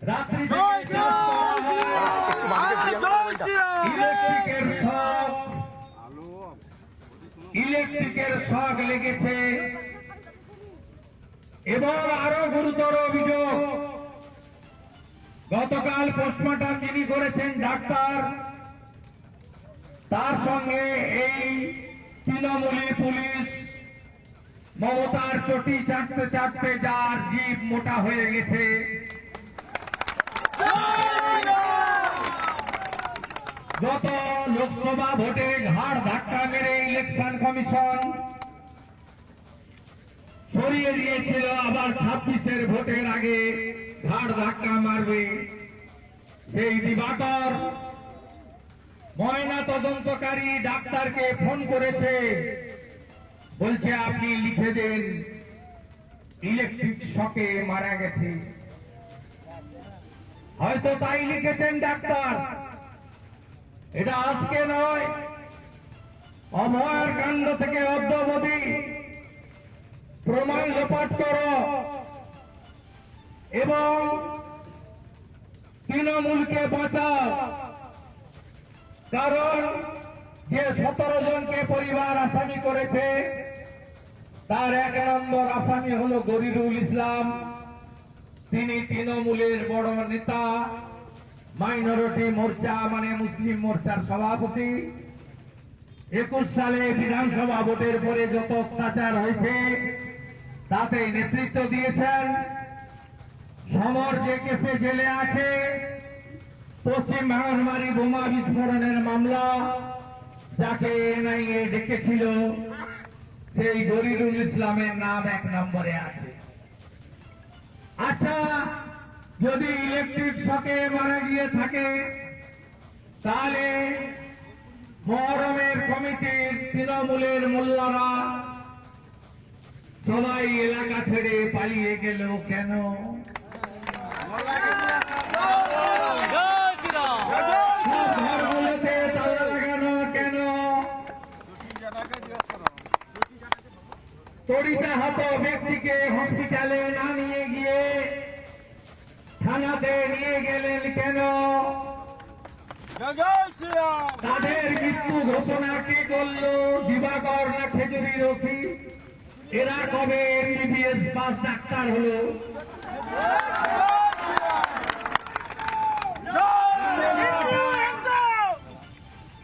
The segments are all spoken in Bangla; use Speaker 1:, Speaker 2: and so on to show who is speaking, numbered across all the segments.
Speaker 1: রাত্রি ইলেকট্রিকের শক লেগেছে এবং আরো গুরুতর অভিযোগ, গতকাল পোস্টমর্টম যিনি করেছেন ডাক্তার, তার সঙ্গে এই তৃণমূলী পুলিশ মমতার চটি চাটতে চাটতে যার জিভ মোটা হয়ে গেছে, গত লোকসভা ভোটে ঘাড় ধাক্কা মেরে ইলেকশন কমিশন সরিয়ে দিয়েছিল, আবার 26-এর ভোটের আগে ঘাড় ধাক্কা মারবে। সেই দিবাকর ময়না তদন্তকারী ডাক্তারকে ফোন করেছে, বলছে আপনি লিখে দেন ইলেকট্রিক শকে মারা গেছে। হয়তো তাই লিখেছেন ডাক্তার, এটা আজকে নয়, অভয়ার কাণ্ড থেকে অদ্যাবধি প্রমাণ লোপাট করো এবং তৃণমূলকে বাঁচাও। কারণ যে 17 জনকে পরিবার আসামি করেছে তার 1 নম্বর আসামি হলো গরিরুল ইসলাম। তিনি তৃণমূলের বড় নেতা, মাইনরিটি মোর্চা মানে মুসলিম মোর্চার সভাপতি। 21 সালে বিধানসভা ভোটের পরে যত অত্যাচার হয়েছে তাতে নেতৃত্ব দিয়েছেন। সমর যে কেসে জেলে আছে, পশ্চিম ভাঙনবাড়ি বোমা বিস্ফোরণের মামলা, যাকে এনআইএ ডেকেছিল, সেই গরিরুল ইসলামের নাম 1 নম্বরে আছে। আচ্ছা, যদি ইলেকট্রিক শকে মারা গিয়ে থাকে তাহলে মহরমের কমিটির তৃণমূলের মোল্লারা সবাই এলাকা ছেড়ে পালিয়ে গেল কেন? ঘরগুলোতে তালা লাগানো কেন? তড়িতাহত ব্যক্তিকে হসপিটালে না নিয়ে গিয়ে থানাতে নিয়ে গেলেন কেন? তাদের মৃত্যু ঘোষণা কে করলো? দিবাকর না খেজুরি রশি? এরা কবে এমবিবিএস পাস ডাক্তার হলো?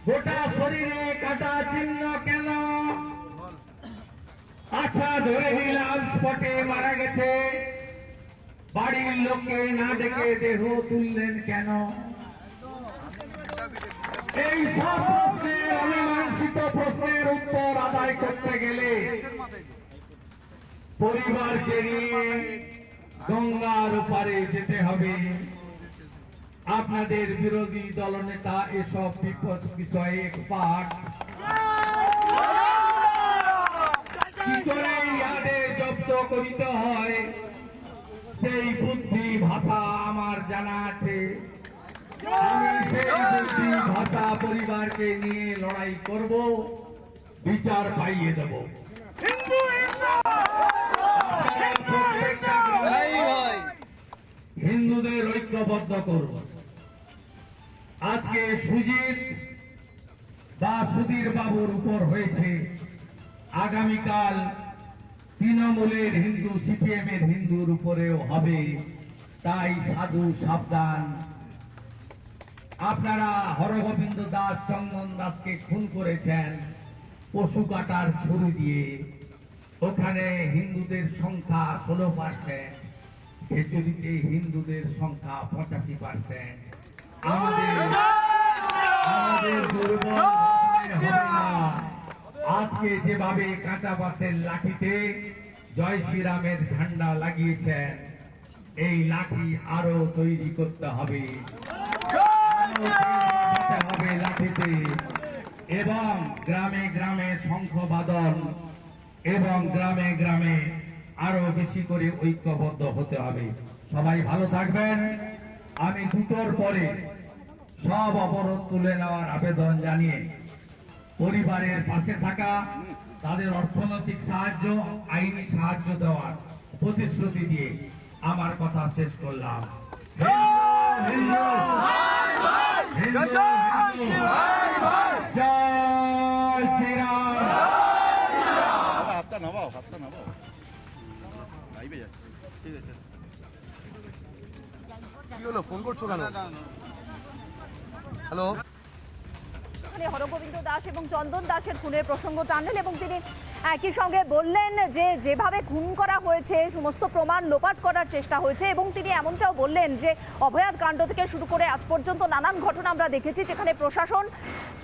Speaker 1: গোটা শরীরে কাটা চিহ্ন কেন? আচ্ছা, ধরে নিলাম স্পটে মারা গেছে, বাড়ির লোককে না ডেকে দেহ তুললেন কেন? এই সব প্রশ্নের অমীমাংসিত প্রশ্নের উত্তর আদায় করতে গেলে পরিবারকে নিয়ে গঙ্গার ওপারে যেতে হবে। আপনাদের বিরোধী দলনেতা এসব বিষয়ে এক্সপার্ট। কি করে ইয়াদের জব্দ করিতে হয় সেই বুদ্ধি ভাষা আমার জানা আছে। আমি সেই বুদ্ধি ভাষা পরিবারকে নিয়ে লড়াই করব, বিচার পাইয়ে দেব। হিন্দুদের ঐক্যবদ্ধ করব। আজকে সুজিত বা সুধীর বাবুর উপর হয়েছে, আগামীকাল তৃণমূলের হিন্দু, সিপিএম এর হিন্দুর উপরেও হবে। তাই সাধু সাবধান। আপনারা হরগোবিন্দ দাস, চন্দন দাসকে খুন করেছেন পশু কাটার ছুরি দিয়ে। ওখানে হিন্দুদের সংখ্যা 16%, খেচুরিতে হিন্দুদের সংখ্যা 85%। আমাদের দুর্বল হবে না। আজকে যেভাবে কাঁচা বাসের লাঠিতে জয় শ্রীরামের ঝান্ডা লাগিয়েছেন, এই লাঠি আরো তৈরি করতে হবে লাঠিতে, এবং গ্রামে গ্রামে শঙ্খবাদন এবং গ্রামে গ্রামে আরো বেশি করে ঐক্যবদ্ধ হতে হবে। সবাই ভালো থাকবেন। আমি 2টোর পরে সব অবরোধ তুলে নেওয়ার আবেদন জানিয়ে পরিবারের পাশে থাকা, তাদের অর্থনৈতিক সাহায্য, আইনি সাহায্য দেওয়ার প্রতিশ্রুতি দিয়ে আমার কথা শেষ করলাম।
Speaker 2: হাতটা নামাও লাইভে যাচ্ছে ঠিক আছে কি হলো ফোন করছো কেন হ্যালো
Speaker 3: হরগোবিন্দ দাস এবং চন্দন দাসের খুনের প্রসঙ্গ টানলেন এবং তিনি একই সঙ্গে বললেন যে যেভাবে খুন করা হয়েছে সমস্ত প্রমাণ লোপাট করার চেষ্টা হয়েছে এবং তিনি এমনটাও বললেন যে অভয়ার কাণ্ড থেকে শুরু করে আজ পর্যন্ত নানান ঘটনা আমরা দেখেছি যেখানে প্রশাসন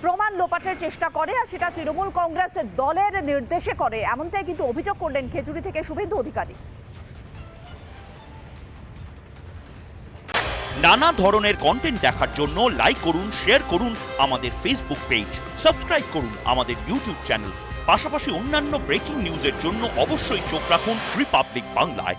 Speaker 3: প্রমাণ লোপাটের চেষ্টা করে আর সেটা তৃণমূল কংগ্রেস দলের নির্দেশে করে এমনটাই কিন্তু অভিযোগ করলেন খেজুরি থেকে শুভেন্দু অধিকারী।
Speaker 4: নানা ধরনের কন্টেন্ট দেখার জন্য লাইক করুন, শেয়ার করুন আমাদের ফেসবুক পেজ, সাবস্ক্রাইব করুন আমাদের ইউটিউব চ্যানেল। পাশাপাশি অন্যান্য ব্রেকিং নিউজের জন্য অবশ্যই চোখ রাখুন রিপাবলিক বাংলায়।